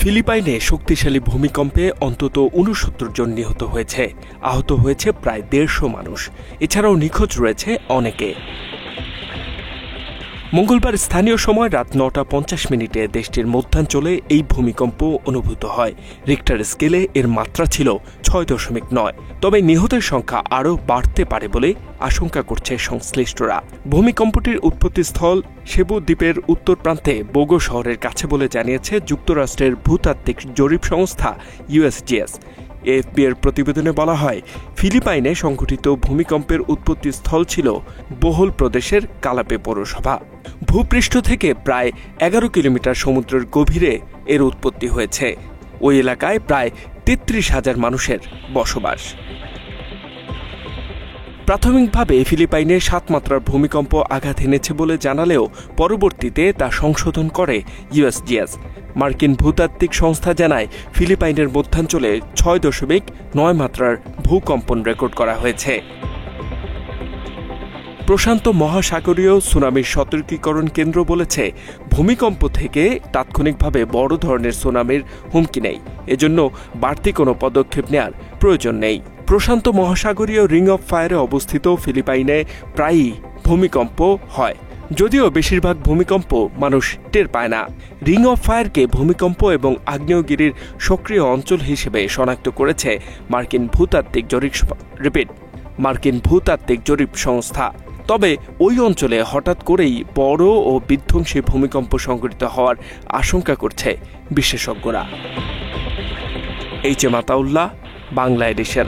ফিলিপাইনে শক্তিশালী ভূমিকম্পে অন্তত ৬৯ জন নিহত হয়েছে, আহত হয়েছে প্রায় ১৫০ মানুষ। এছাড়াও নিখোঁজ রয়েছে অনেকে। মঙ্গলবার স্থানীয় সময় রাত ৯টা ৫০ দেশটির মধ্যাঞ্চলে এই ভূমিকম্প অনুভূত হয়। রিক্টার স্কেলে এর মাত্রা ছিল ৬.৯। তবে নিহতের সংখ্যা আরও বাড়তে পারে বলে আশঙ্কা করছে সংশ্লিষ্টরা। ভূমিকম্পটির উৎপত্তিস্থল সেবু দ্বীপের উত্তর প্রান্তে বোগো শহরের কাছে বলে জানিয়েছে যুক্তরাষ্ট্রের ভূতাত্ত্বিক জরিপ সংস্থা ইউএসজিএস। এএফপি এর প্রতিবেদনে বলা হয়, ফিলিপাইনে সংঘটিত ভূমিকম্পের উৎপত্তিস্থল ছিল বোহল প্রদেশের কালাপে পৌরসভা। ভূপৃষ্ঠ থেকে প্রায় ১১ কিলোমিটার সমুদ্রের গভীরে এর উৎপত্তি হয়েছে। ওই এলাকায় প্রায় ৩৩,০০০ মানুষের বসবাস। প্রাথমিকভাবে ফিলিপাইনে ৭ মাত্রার ভূমিকম্প আঘাত এনেছে বলে জানালেও পরবর্তীতে তা সংশোধন করে ইউএসজিএস। মার্কিন ভূতাত্ত্বিক সংস্থা জানায়, ফিলিপাইনের মধ্যাঞ্চলে ৬.৯ মাত্রার ভূকম্পন রেকর্ড করা হয়েছে। প্রশান্ত মহাসাগরীয় সুনামির সতর্কীকরণ কেন্দ্র বলেছে, ভূমিকম্প থেকে তাৎক্ষণিকভাবে বড় ধরনের সুনামির হুমকি নেই, এজন্য বাড়তি কোনো পদক্ষেপ নেওয়ার প্রয়োজন নেই। প্রশান্ত মহাসাগরীয় রিং অফ ফায়ারে অবস্থিত ফিলিপাইনে প্রায়ই ভূমিকম্প হয়, যদিও বেশিরভাগ ভূমিকম্প মানুষ টের পায় না। রিং অফ ফায়ারকে ভূমিকম্প এবং আগ্নেয়গিরির সক্রিয় অঞ্চল হিসেবে শনাক্ত করেছে মার্কিন ভূতাত্ত্বিক জরিপ সংস্থা। তবে ওই অঞ্চলে হঠাৎ করেই বড় ও বিধ্বংসী ভূমিকম্প সংঘটিত হওয়ার আশঙ্কা করছে বিশেষজ্ঞরা। H M Ataullah, Bangla addition.